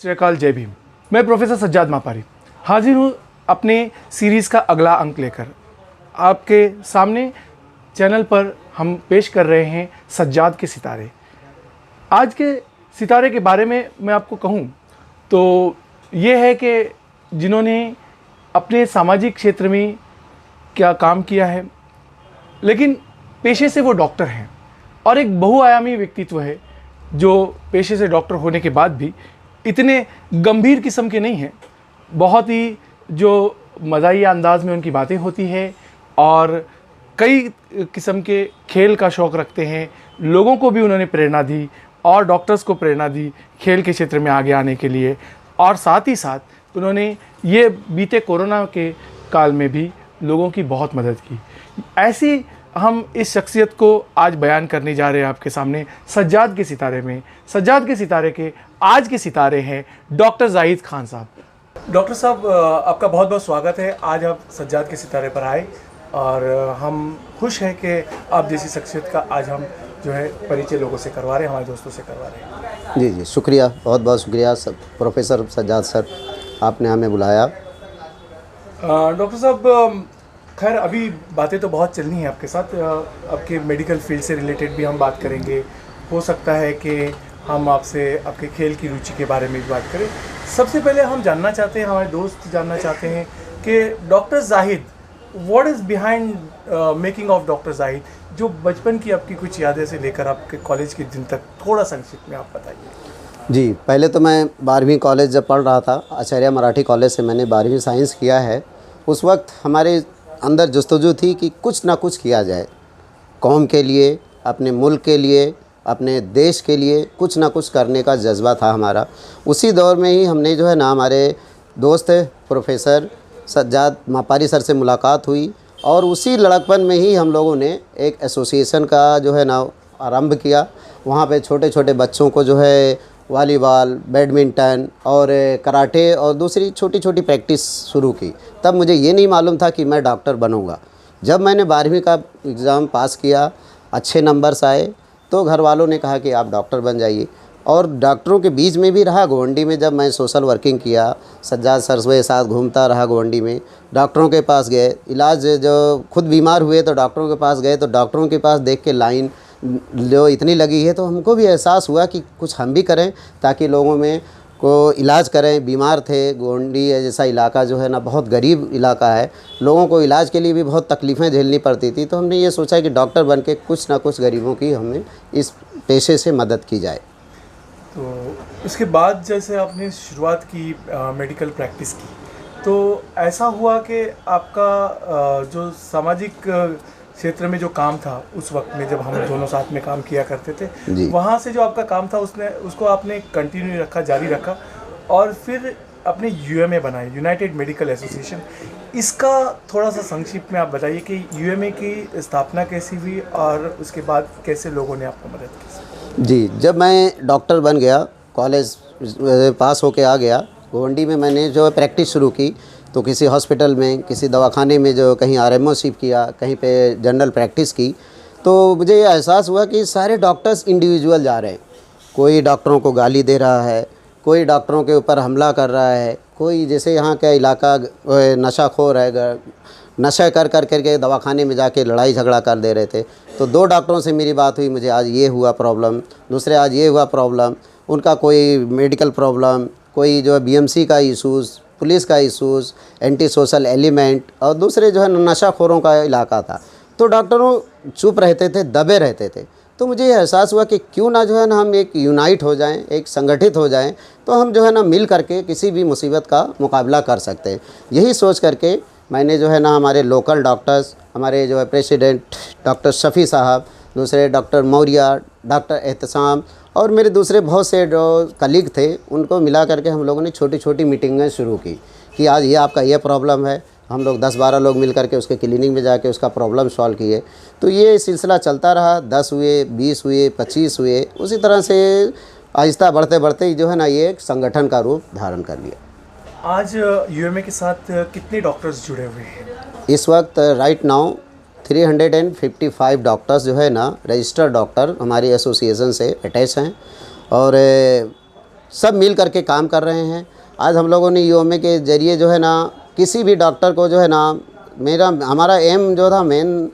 श्री अकाल, जय भीम। मैं प्रोफेसर सज्जाद मापारी हाजिर हूँ अपने सीरीज़ का अगला अंक लेकर। आपके सामने चैनल पर हम पेश कर रहे हैं सज्जाद के सितारे। आज के सितारे के बारे में मैं आपको कहूँ तो ये है कि जिन्होंने अपने सामाजिक क्षेत्र में क्या काम किया है, लेकिन पेशे से वो डॉक्टर हैं और एक बहुआयामी व्यक्तित्व है जो पेशे से डॉक्टर होने के बाद भी इतने गंभीर किस्म के नहीं हैं। बहुत ही जो मज़ाहिया अंदाज में उनकी बातें होती है और कई किस्म के खेल का शौक़ रखते हैं। लोगों को भी उन्होंने प्रेरणा दी और डॉक्टर्स को प्रेरणा दी खेल के क्षेत्र में आगे आने के लिए, और साथ ही साथ उन्होंने ये बीते कोरोना के काल में भी लोगों की बहुत मदद की। ऐसी हम इस शख्सियत को आज बयान करने जा रहे हैं आपके सामने सज्जाद के सितारे में। सज्जाद के सितारे के आज के सितारे हैं डॉक्टर जाहिद खान साहब। डॉक्टर साहब, आपका बहुत बहुत स्वागत है। आज आप सज्जाद के सितारे पर आए और हम खुश हैं कि आप जैसी शख्सियत का आज हम जो है परिचय लोगों से करवा रहे हैं, हमारे दोस्तों से करवा रहे हैं। जी जी, शुक्रिया, बहुत बहुत शुक्रिया सब प्रोफेसर सज्जाद सर, आपने हमें बुलाया। डॉक्टर साहब, खैर अभी बातें तो बहुत चलनी है आपके साथ। आपके मेडिकल फील्ड से रिलेटेड भी हम बात करेंगे। हो सकता है कि हम आपसे आपके खेल की रुचि के बारे में भी बात करें। सबसे पहले हम जानना चाहते हैं, हमारे दोस्त जानना चाहते हैं कि doctor Zahid, what is behind making of doctor Zahid, जो बचपन की आपकी कुछ यादें से लेकर आपके कॉलेज के दिन तक थोड़ा संक्षिप्त में आप बताइए। जी, पहले तो मैं 12वीं कॉलेज जब पढ़ रहा था, आचार्य मराठी कॉलेज से मैंने 12वीं साइंस किया है। उस वक्त हमारे अंदर जस्तजू थी कि कुछ ना कुछ किया जाए, कौम के लिए, अपने मुल्क के लिए, अपने देश के लिए कुछ ना कुछ करने का जज्बा था हमारा। उसी दौर में ही हमने जो है ना, हमारे दोस्त प्रोफेसर सज्जाद मापारी सर से मुलाकात हुई और उसी लड़कपन में ही हम लोगों ने एक एसोसिएशन का जो है ना आरंभ किया। वहाँ पे छोटे छोटे बच्चों को जो है वॉलीबॉल, बैडमिंटन और कराटे और दूसरी छोटी छोटी प्रैक्टिस शुरू की। तब मुझे ये नहीं मालूम था कि मैं डॉक्टर बनूंगा। जब मैंने 12वीं का एग्ज़ाम पास किया, अच्छे नंबर्स आए, तो घर वालों ने कहा कि आप डॉक्टर बन जाइए। और डॉक्टरों के बीच में भी रहा। गोवंडी में जब मैं सोशल वर्किंग किया, सज्जाद सर के साथ घूमता रहा गोवंडी में। डॉक्टरों के पास गए, इलाज जो खुद बीमार हुए तो डॉक्टरों के पास गए, तो डॉक्टरों के पास देख के लाइन जो इतनी लगी है, तो हमको भी एहसास हुआ कि कुछ हम भी करें ताकि लोगों में को इलाज करें। बीमार थे, गोवंडी जैसा इलाका जो है ना बहुत गरीब इलाका है, लोगों को इलाज के लिए भी बहुत तकलीफ़ें झेलनी पड़ती थी। तो हमने ये सोचा कि डॉक्टर बन के कुछ ना कुछ गरीबों की हमें इस पेशे से मदद की जाए। तो उसके बाद जैसे आपने शुरुआत की मेडिकल प्रैक्टिस की, तो ऐसा हुआ कि आपका जो सामाजिक क्षेत्र में जो काम था उस वक्त में, जब हम दोनों साथ में काम किया करते थे, वहाँ से जो आपका काम था उसको आपने कंटिन्यू रखा, जारी रखा और फिर अपने यूएमए बनाए, यूनाइटेड मेडिकल एसोसिएशन। इसका थोड़ा सा संक्षिप्त में आप बताइए कि यूएमए की स्थापना कैसी हुई और उसके बाद कैसे लोगों ने आपको मदद की। जी, जब मैं डॉक्टर बन गया, कॉलेज पास होके आ गया, गोवंडी में मैंने जो प्रैक्टिस शुरू की, तो किसी हॉस्पिटल में, किसी दवाखाने में जो कहीं आरएमओशिप किया, कहीं पे जनरल प्रैक्टिस की, तो मुझे ये एहसास हुआ कि सारे डॉक्टर्स इंडिविजुअल जा रहे हैं। कोई डॉक्टरों को गाली दे रहा है, कोई डॉक्टरों के ऊपर हमला कर रहा है, कोई जैसे यहाँ का इलाका नशाखोर है, नशा कर के दवाखाने में जाके लड़ाई झगड़ा कर दे रहे थे। तो 2 डॉक्टरों से मेरी बात हुई, मुझे आज ये हुआ प्रॉब्लम, दूसरे आज ये हुआ प्रॉब्लम, उनका कोई मेडिकल प्रॉब्लम, कोई जो है बीएमसी का इशूज़, पुलिस का इशूज़, एंटी सोशल एलिमेंट, और दूसरे जो है नशाखोरों का इलाका था। तो डॉक्टरों चुप रहते थे, दबे रहते थे। तो मुझे ये एहसास हुआ कि क्यों ना जो है ना हम एक यूनाइट हो जाएं, एक संगठित हो जाएं, तो हम जो है ना मिल करके किसी भी मुसीबत का मुकाबला कर सकते हैं। यही सोच करके मैंने जो है ना हमारे लोकल डॉक्टर्स, हमारे जो है प्रेसिडेंट डॉक्टर शफ़ी साहब, दूसरे डॉक्टर मौर्या, डॉक्टर एहतसाम और मेरे दूसरे बहुत से जो कलीग थे, उनको मिला करके हम लोगों ने छोटी छोटी मीटिंगें शुरू की कि आज ये आपका ये प्रॉब्लम है। हम लोग 10-12 लोग मिल करके उसके क्लिनिक में जाके उसका प्रॉब्लम सॉल्व किए। तो ये सिलसिला चलता रहा। 10 हुए, 20 हुए, 25 हुए, उसी तरह से आहिस्ता बढ़ते बढ़ते जो है ना ये एक संगठन का रूप धारण कर लिया। आज यूएमए के साथ कितने डॉक्टर्स जुड़े हुए हैं? इस वक्त राइट नाउ 355 डॉक्टर्स जो है ना रजिस्टर्ड डॉक्टर हमारी एसोसिएशन से अटैच हैं और सब मिल करके काम कर रहे हैं। आज हम लोगों ने यूएमए के ज़रिए जो है ना किसी भी डॉक्टर को जो है ना हमारा एम जो था मेन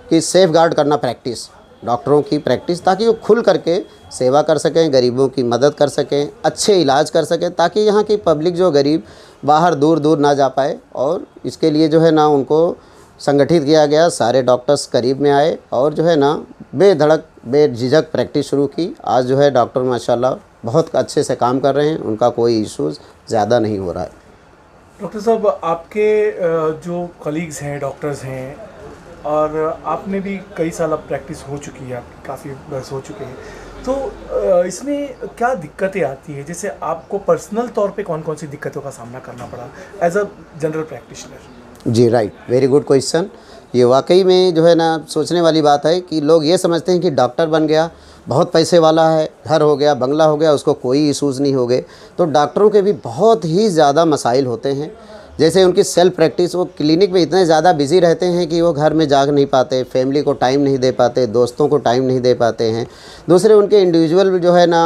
कि सेफ गार्ड करना प्रैक्टिस, डॉक्टरों की प्रैक्टिस, ताकि वो खुल करके सेवा कर सकें, गरीबों की मदद कर सकें, अच्छे इलाज कर सकें, ताकि यहाँ की पब्लिक जो गरीब बाहर दूर दूर ना जा पाए। और इसके लिए जो है ना उनको संगठित किया गया, सारे डॉक्टर्स करीब में आए और जो है ना बेधड़क बेझिझक प्रैक्टिस शुरू की। आज जो है डॉक्टर माशाल्लाह बहुत अच्छे से काम कर रहे हैं, उनका कोई इश्यूज़ ज़्यादा नहीं हो रहा है। डॉक्टर साहब, आपके जो कलीग्स हैं, डॉक्टर्स हैं, और आपने भी कई साल अब प्रैक्टिस हो चुकी है, आपकी काफ़ी बरस हो चुके हैं, तो इसमें क्या दिक्कतें आती हैं? जैसे आपको पर्सनल तौर पे कौन कौन सी दिक्कतों का सामना करना पड़ा एज अ जनरल प्रैक्टिशनर? जी राइट, वेरी गुड क्वेश्चन। ये वाकई में जो है ना सोचने वाली बात है कि लोग ये समझते हैं कि डॉक्टर बन गया, बहुत पैसे वाला है, घर हो गया, बंगला हो गया, उसको कोई इश्यूज़ नहीं हो गए। तो डॉक्टरों के भी बहुत ही ज़्यादा मसाइल होते हैं। जैसे उनकी सेल्फ प्रैक्टिस, वो क्लिनिक में इतने ज़्यादा बिज़ी रहते हैं कि वो घर में जाग नहीं पाते, फैमिली को टाइम नहीं दे पाते, दोस्तों को टाइम नहीं दे पाते हैं। दूसरे उनके इंडिविजुअल जो है ना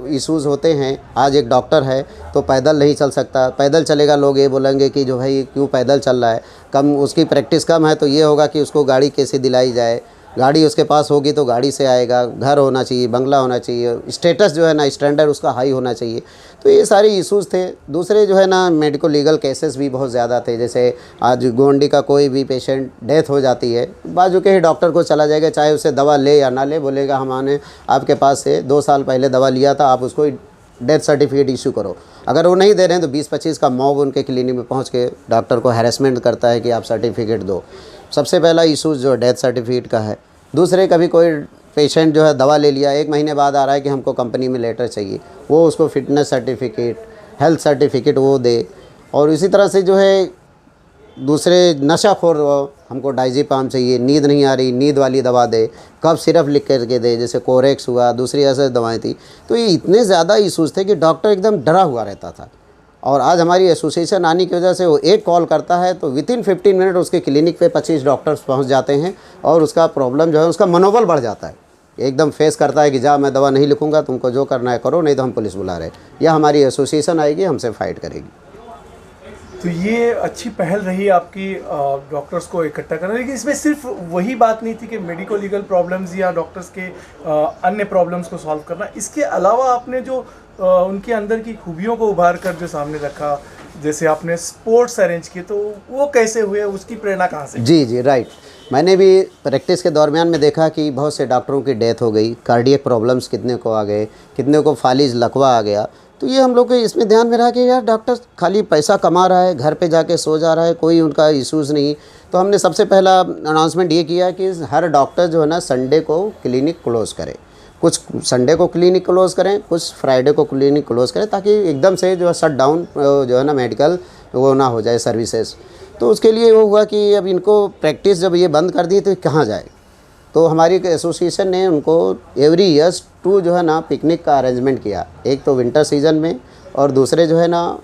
इश्यूज़ होते हैं। आज एक डॉक्टर है तो पैदल नहीं चल सकता, पैदल चलेगा लोग ये बोलेंगे कि जो भाई क्यों पैदल चल रहा है, कम उसकी प्रैक्टिस कम है तो ये होगा कि उसको गाड़ी कैसे दिलाई जाए, गाड़ी उसके पास होगी तो गाड़ी से आएगा, घर होना चाहिए, बंगला होना चाहिए, स्टेटस जो है ना स्टैंडर्ड उसका हाई होना चाहिए। तो ये सारे इश्यूज़ थे। दूसरे जो है ना मेडिको लीगल केसेस भी बहुत ज़्यादा थे। जैसे आज गोंडी का कोई भी पेशेंट डेथ हो जाती है, बाजू के ही डॉक्टर को चला जाएगा, चाहे उसे दवा ले या ना ले, बोलेगा हमने आपके पास से 2 साल पहले दवा लिया था, आप उसको डेथ सर्टिफिकेट इशू करो। अगर वो नहीं दे रहे हैं तो 20-25 का मॉब उनके क्लिनिक में पहुँच के डॉक्टर को हैरेसमेंट करता है कि आप सर्टिफिकेट दो। सबसे पहला इशूज़ जो डेथ सर्टिफिकेट का है। दूसरे कभी कोई पेशेंट जो है दवा ले लिया, 1 महीने बाद आ रहा है कि हमको कंपनी में लेटर चाहिए, वो उसको फिटनेस सर्टिफिकेट, हेल्थ सर्टिफिकेट वो दे। और इसी तरह से जो है दूसरे नशाखोर, हमको डाइज़ेपाम चाहिए, नींद नहीं आ रही, नींद वाली दवा दे, कब सिरप लिख करके दे, जैसे कोरेक्स हुआ, दूसरी ऐसे दवाएं थी। तो ये इतने ज़्यादा इशूज़ थे कि डॉक्टर एकदम डरा हुआ रहता था। और आज हमारी एसोसिएशन आने की वजह से वो एक कॉल करता है तो विथिन 15 मिनट उसके क्लिनिक पे 25 डॉक्टर्स पहुंच जाते हैं और उसका प्रॉब्लम जो है उसका मनोबल बढ़ जाता है, एकदम फेस करता है कि जा मैं दवा नहीं लिखूंगा, तुमको जो करना है करो, नहीं तो हम पुलिस बुला रहे हैं, या हमारी एसोसिएशन आएगी हमसे फाइट करेगी। तो ये अच्छी पहल रही आपकी डॉक्टर्स को इकट्ठा करना। लेकिन इसमें सिर्फ वही बात नहीं थी कि मेडिको लीगल प्रॉब्लम्स या डॉक्टर्स के अन्य प्रॉब्लम्स को सॉल्व करना, इसके अलावा आपने जो उनके अंदर की खूबियों को उभार कर जो सामने रखा, जैसे आपने स्पोर्ट्स अरेंज किए, तो वो कैसे हुए, उसकी प्रेरणा कहाँ से? जी राइट। मैंने भी प्रैक्टिस के दरमियान में देखा कि बहुत से डॉक्टरों की डेथ हो गई, कार्डियक प्रॉब्लम्स कितने को आ गए, कितने को फालिज लकवा आ गया। तो ये हम लोग के इसमें ध्यान में रहा कि यार डॉक्टर खाली पैसा कमा रहा है, घर पे जाके सो जा रहा है, कोई उनका इश्यूज़ नहीं। तो हमने सबसे पहला अनाउंसमेंट ये किया कि हर डॉक्टर जो है ना संडे को क्लिनिक क्लोज़ करे, कुछ संडे को क्लिनिक क्लोज़ करें, कुछ फ्राइडे को क्लिनिक क्लोज़ करें, ताकि एकदम से जो है शट डाउन जो है ना मेडिकल वो ना हो जाए सर्विसेज। तो उसके लिए वो हुआ कि अब इनको प्रैक्टिस जब ये बंद कर दी तो कहाँ जाए। तो हमारी एसोसिएशन ने उनको एवरी ईयर्स 2 जो है ना पिकनिक का अरेंजमेंट किया, एक तो विंटर सीज़न में और दूसरे जो है ना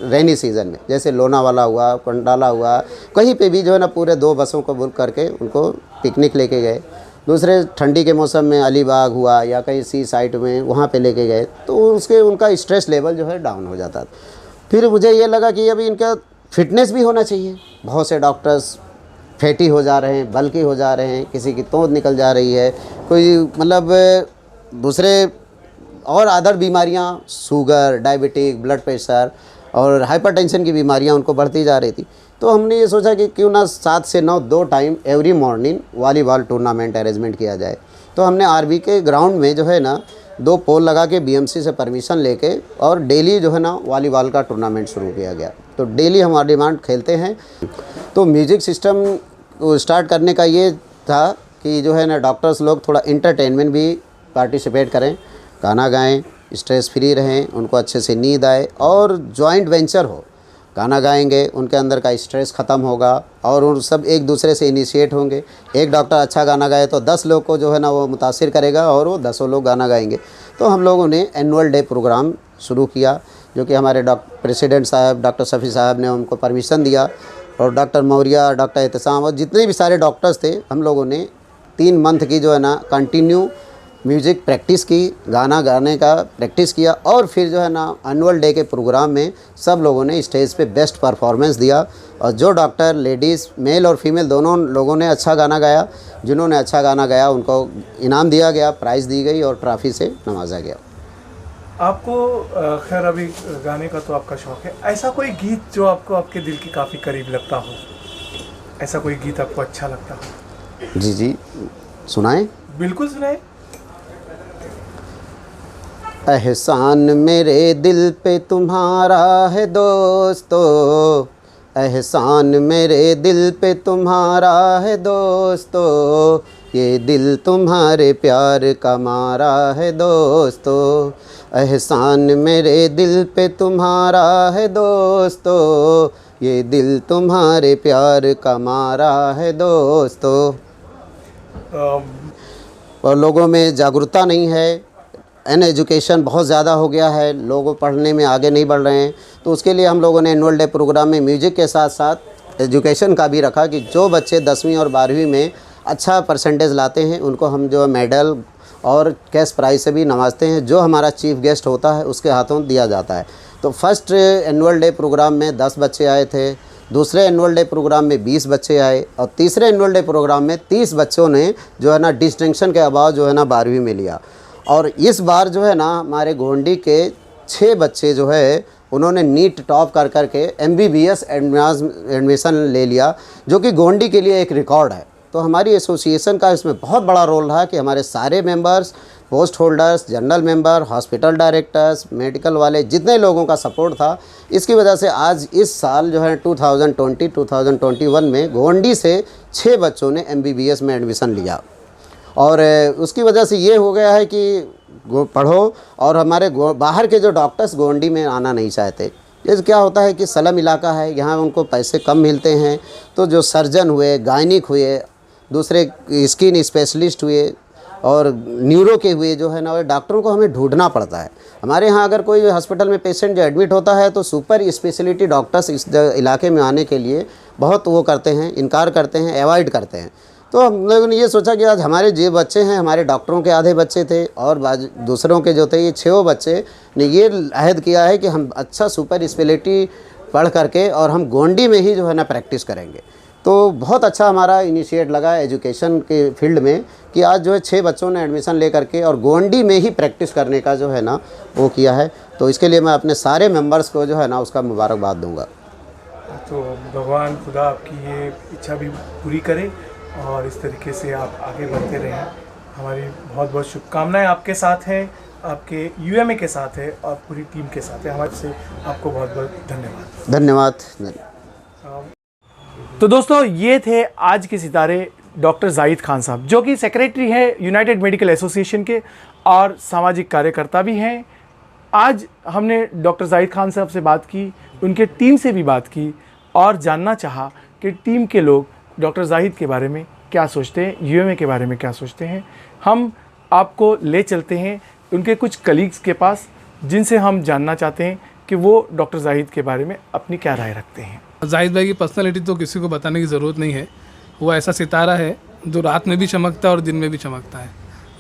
रेनी सीज़न में, जैसे लोनावाला हुआ, कंडाला हुआ, कहीं पे भी जो है ना पूरे 2 बसों को बुक करके उनको पिकनिक लेके गए। दूसरे ठंडी के मौसम में अलीबाग हुआ या कहीं सी साइड में वहाँ पे लेके गए, तो उसके उनका स्ट्रेस लेवल जो है डाउन हो जाता। फिर मुझे ये लगा कि अभी इनका फिटनेस भी होना चाहिए। बहुत से डॉक्टर्स फैटी हो जा रहे हैं, बल्कि हो जा रहे हैं, किसी की तोंद निकल जा रही है, कोई मतलब दूसरे और अदर बीमारियां, शुगर, डायबिटिक, ब्लड प्रेशर और हाइपरटेंशन की बीमारियां उनको बढ़ती जा रही थी। तो हमने ये सोचा कि क्यों ना 7 से 9 2 time every morning volleyball tournament arrangement किया जाए। तो हमने आरबी के ग्राउंड में जो है ना 2 पोल लगा के बीएमसी से परमिशन लेके और डेली जो है ना वॉलीबॉल का टूर्नामेंट शुरू किया गया। तो डेली हम डिमांड खेलते हैं। तो म्यूज़िक सिस्टम को स्टार्ट करने का ये था कि जो है ना डॉक्टर्स लोग थोड़ा इंटरटेनमेंट भी पार्टिसिपेट करें, गाना गाएं, स्ट्रेस फ्री रहें, उनको अच्छे से नींद आए और जॉइंट वेंचर हो। गाना गाएंगे, उनके अंदर का स्ट्रेस ख़त्म होगा और उन सब एक दूसरे से इनिशिएट होंगे। एक डॉक्टर अच्छा गाना गाए तो 10 लोग को जो है ना वो मुतासिर करेगा और वो 10 लोग गाना गाएंगे। तो हम लोगों ने एनुअल डे प्रोग्राम शुरू किया, जो कि हमारे प्रेसिडेंट साहब डॉक्टर शफी साहब ने उनको परमिशन दिया, और डॉक्टर मौर्या, डॉक्टर एहतसाम और जितने भी सारे डॉक्टर्स थे, हम लोगों ने 3 मंथ की जो है ना कंटिन्यू म्यूज़िक प्रैक्टिस की, गाना गाने का प्रैक्टिस किया और फिर जो है ना एनुअल डे के प्रोग्राम में सब लोगों ने स्टेज पे बेस्ट परफॉर्मेंस दिया और जो डॉक्टर लेडीज़ मेल और फीमेल दोनों लोगों ने अच्छा गाना गाया, जिन्होंने अच्छा गाना गाया उनको इनाम दिया गया, प्राइज़ दी गई और ट्रॉफ़ी से नवाजा गया। आपको खैर अभी गाने का तो आपका शौक है, ऐसा कोई गीत जो आपको आपके दिल के काफ़ी करीब लगता हो, ऐसा कोई गीत आपको अच्छा लगता हो? जी जी, सुनाएं। बिल्कुल सुनाए। एहसान मेरे दिल पे तुम्हारा है दोस्तों, एहसान मेरे दिल पे तुम्हारा है दोस्तों, ये दिल तुम्हारे प्यार का मारा है दोस्तों, एहसान मेरे दिल पे तुम्हारा है दोस्तों, ये दिल तुम्हारे प्यार का मारा है दोस्तों। और लोगों में जागरूकता नहीं है, एजुकेशन बहुत ज़्यादा हो गया है, लोग पढ़ने में आगे नहीं बढ़ रहे हैं, तो उसके लिए हम लोगों ने एनुअल डे प्रोग्राम में म्यूज़िक के साथ साथ एजुकेशन का भी रखा कि जो बच्चे 10वीं और 12वीं में अच्छा परसेंटेज लाते हैं उनको हम जो मेडल और कैश प्राइज़ से भी नवाजते हैं, जो हमारा चीफ गेस्ट होता है उसके हाथों दिया जाता है। तो फर्स्ट एनुअल डे प्रोग्राम में 10 बच्चे आए थे, दूसरे एनुअल डे प्रोग्राम में 20 बच्चे आए और तीसरे एनुअल डे प्रोग्राम में 30 बच्चों ने जो है ना डिस्टिंक्शन के अवार्ड जो है ना 12वीं में लिया। और इस बार जो है ना हमारे गोंडी के 6 बच्चे जो है उन्होंने नीट टॉप कर करके MBBS एडमिशन ले लिया, जो कि गोंडी के लिए एक रिकॉर्ड है। तो हमारी एसोसिएशन का इसमें बहुत बड़ा रोल रहा कि हमारे सारे members, post holders, general member, hospital directors, medical वाले जितने लोगों का सपोर्ट था, इसकी वजह से आज इस साल जो है 2020-2021 में गोंडी से 6 बच्चों ने MBBS में एडमिशन लिया। और उसकी वजह से ये हो गया है कि पढ़ो, और हमारे बाहर के जो डॉक्टर्स गोंडी में आना नहीं चाहते। ये क्या होता है कि स्लम इलाका है, यहाँ उनको पैसे कम मिलते हैं, तो जो सर्जन हुए, गायनिक हुए, दूसरे स्किन स्पेशलिस्ट हुए और न्यूरो के हुए जो है ना, डॉक्टरों को हमें ढूंढना पड़ता है। हमारे यहाँ अगर कोई हॉस्पिटल में पेशेंट जो एडमिट होता है तो सुपर स्पेशलिटी डॉक्टर्स इस इलाके में आने के लिए बहुत वो करते हैं, इनकार करते हैं, अवॉइड करते हैं। तो हम लोगों ने ये सोचा कि आज हमारे जो बच्चे हैं, हमारे डॉक्टरों के आधे बच्चे थे और दूसरों के जो थे, ये 6 बच्चे ने ये अहद किया है कि हम अच्छा सुपर स्पेशलिटी पढ़ करके और हम गोंडी में ही जो है ना प्रैक्टिस करेंगे। तो बहुत अच्छा हमारा इनिशिएट लगा एजुकेशन के फील्ड में कि आज जो है 6 बच्चों ने एडमिशन ले करके और गोंडी में ही प्रैक्टिस करने का जो है ना वो किया है। तो इसके लिए मैं अपने सारे मेंबर्स को जो है ना उसका मुबारकबाद दूंगा। तो भगवान खुदा आपकी ये इच्छा भी पूरी करे और इस तरीके से आप आगे बढ़ते रहें। हमारी बहुत बहुत शुभकामनाएं आपके साथ हैं, आपके UMA के साथ है और पूरी टीम के साथ है। हमारे से आपको बहुत बहुत धन्यवाद। धन्यवाद। तो दोस्तों, ये थे आज के सितारे डॉक्टर जाहिद खान साहब, जो कि सेक्रेटरी है यूनाइटेड मेडिकल एसोसिएशन के और सामाजिक कार्यकर्ता भी हैं। आज हमने डॉक्टर जाहिद खान साहब से बात की, उनके टीम से भी बात की और जानना चाहा कि टीम के लोग डॉक्टर जाहिद के बारे में क्या सोचते हैं, UMA के बारे में क्या सोचते हैं। हम आपको ले चलते हैं उनके कुछ कलीग्स के पास, जिनसे हम जानना चाहते हैं कि वो डॉक्टर जाहिद के बारे में अपनी क्या राय रखते हैं। जाहिद भाई की पर्सनालिटी तो किसी को बताने की ज़रूरत नहीं है। वो ऐसा सितारा है जो रात में भी चमकता है और दिन में भी चमकता है।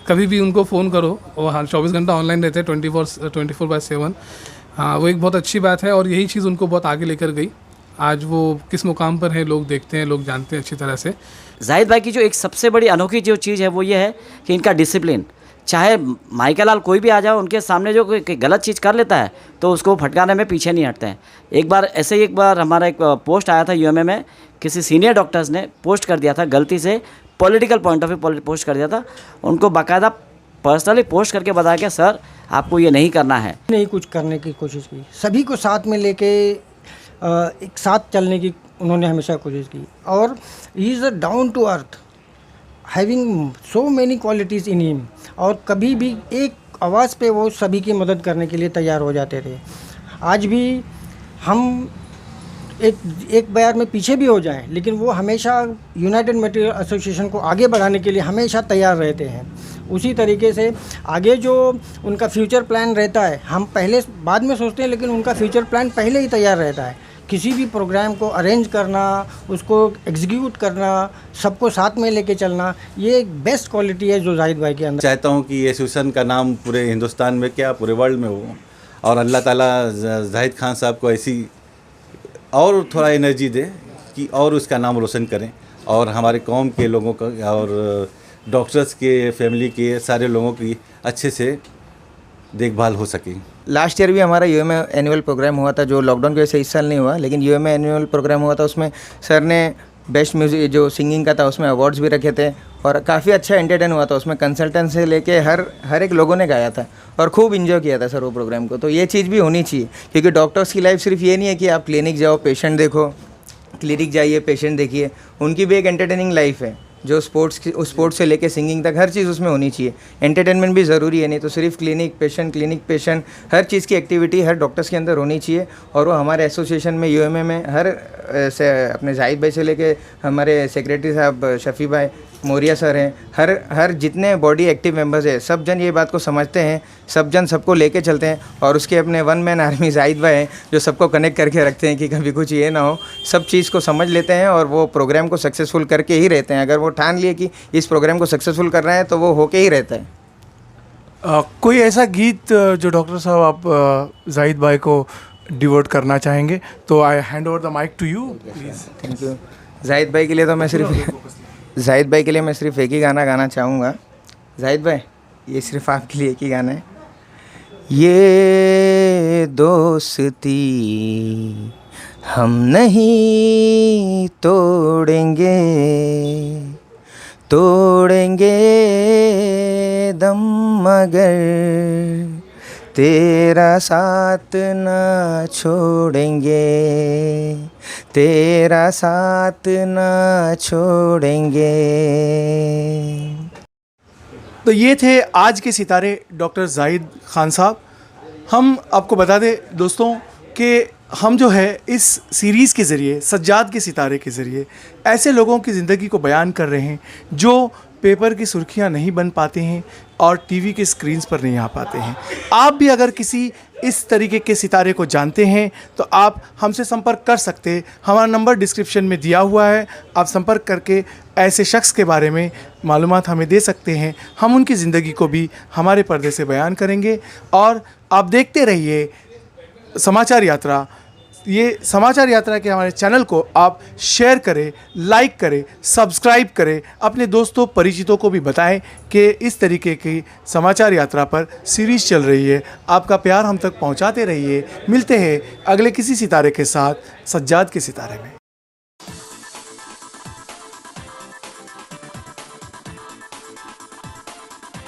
कभी भी उनको फ़ोन करो, वो हाँ 24 घंटा ऑनलाइन रहते हैं, 24/7। हाँ, वो एक बहुत अच्छी बात है और यही चीज़ उनको बहुत आगे लेकर गई। आज वो किस मुकाम पर है लोग देखते हैं, लोग जानते हैं अच्छी तरह से। जाहिद भाई की जो एक सबसे बड़ी अनोखी जो चीज़ है वो ये है कि इनका डिसिप्लिन। चाहे माइकल लाल कोई भी आ जाए, उनके सामने जो कोई गलत चीज़ कर लेता है तो उसको फटकाने में पीछे नहीं हटते हैं। एक बार हमारा एक पोस्ट आया था UMA में, किसी सीनियर डॉक्टर्स ने पोस्ट कर दिया था, गलती से political point of view post कर दिया था। उनको बाकायदा पर्सनली पोस्ट करके बताया कि सर आपको ये नहीं करना है। नहीं कुछ करने की कोशिश की, सभी को साथ में लेके एक साथ चलने की उन्होंने हमेशा कोशिश की। और he is a down to earth, having so many qualities in him. और कभी भी एक आवाज़ पे वो सभी की मदद करने के लिए तैयार हो जाते थे। आज भी हम एक बार में पीछे भी हो जाएं, लेकिन वो हमेशा यूनाइटेड मेडिकल एसोसिएशन को आगे बढ़ाने के लिए हमेशा तैयार रहते हैं। उसी तरीके से आगे जो उनका फ्यूचर प्लान रहता है, हम पहले बाद में सोचते हैं, लेकिन उनका फ्यूचर प्लान पहले ही तैयार रहता है किसी भी प्रोग्राम को अरेंज करना, उसको एग्जीक्यूट करना, सबको साथ में लेके चलना, ये एक बेस्ट क्वालिटी है जो जाहिद भाई के अंदर। चाहता हूँ कि एसोसिएशन का नाम पूरे हिंदुस्तान में क्या पूरे वर्ल्ड में हो, और अल्लाह ताला जाहिद खान साहब को ऐसी और थोड़ा एनर्जी दे कि और उसका नाम रोशन करें, और हमारे कौम के लोगों का और डॉक्टर्स के फैमिली के सारे लोगों की अच्छे से देखभाल हो सके। लास्ट ईयर भी हमारा यूएमए एनुअल प्रोग्राम हुआ था, जो लॉकडाउन की वजह से इस साल नहीं हुआ, लेकिन यूएमए एनुअल प्रोग्राम हुआ था। उसमें सर ने बेस्ट म्यूजिक जो सिंगिंग का था उसमें अवार्ड्स भी रखे थे, और काफ़ी अच्छा एंटरटेन हुआ था। उसमें कंसल्टेंट से लेके हर एक लोगों ने गाया था और खूब इन्जॉय किया था सर वो प्रोग्राम को। तो ये चीज़ भी होनी चाहिए, क्योंकि डॉक्टर्स की लाइफ सिर्फ ये नहीं है कि आप क्लिनिक जाओ पेशेंट देखो, क्लिनिक जाइए पेशेंट देखिए, उनकी भी एक एंटरटेनिंग लाइफ है जो स्पोर्ट्स से लेके सिंगिंग तक हर चीज़ उसमें होनी चाहिए। एंटरटेनमेंट भी ज़रूरी है, नहीं तो सिर्फ क्लिनिक पेशेंट हर चीज़ की एक्टिविटी हर डॉक्टर्स के अंदर होनी चाहिए। और वो हमारे एसोसिएशन में यूएमए में हर अपने जाहिद भाई से लेके हमारे सेक्रेटरी साहब शफ़ी भाई मौर्या सर हैं, हर जितने बॉडी एक्टिव मेंबर्स हैं सब जन ये बात को समझते हैं, सब जन सबको लेके चलते हैं। और उसके अपने वन मैन आर्मी जाहिद भाई हैं जो सबको कनेक्ट करके रखते हैं कि कभी कुछ ये ना हो, सब चीज़ को समझ लेते हैं और वो प्रोग्राम को सक्सेसफुल करके ही रहते हैं। अगर वो ठान लिए कि इस प्रोग्राम को सक्सेसफुल कर रहे हैं तो वो होके ही रहता है। कोई ऐसा गीत जो डॉक्टर साहब आप जाहिद भाई को डिवोट करना चाहेंगे, तो I hand over the mike to you please. Thank you. Zahid भाई के लिए तो मैं सिर्फ एक ही गाना गाना चाहूँगा। जाहिद भाई, ये सिर्फ आपके लिए एक ही गाना है। ये दोस्ती हम नहीं तोड़ेंगे दम मगर तेरा साथ ना छोड़ेंगे, तेरा साथ ना छोड़ेंगे। तो ये थे आज के सितारे डॉक्टर जाहिद खान साहब। हम आपको बता दें दोस्तों कि हम जो है इस सीरीज़ के ज़रिए, सज्जाद के सितारे के ज़रिए, ऐसे लोगों की ज़िंदगी को बयान कर रहे हैं जो पेपर की सुर्खियां नहीं बन पाते हैं और टीवी के स्क्रीन्स पर नहीं आ पाते हैं। आप भी अगर किसी इस तरीके के सितारे को जानते हैं तो आप हमसे संपर्क कर सकते हैं। हमारा नंबर डिस्क्रिप्शन में दिया हुआ है, आप संपर्क करके ऐसे शख्स के बारे में मालूमात हमें दे सकते हैं। हम उनकी ज़िंदगी को भी हमारे पर्दे से बयान करेंगे। और आप देखते रहिए समाचार यात्रा। ये समाचार यात्रा के हमारे चैनल को आप शेयर करें, लाइक करें, सब्सक्राइब करें, अपने दोस्तों परिचितों को भी बताएं कि इस तरीके की समाचार यात्रा पर सीरीज़ चल रही है। आपका प्यार हम तक पहुंचाते रहिए। मिलते हैं अगले किसी सितारे के साथ, सज्जाद के सितारे में।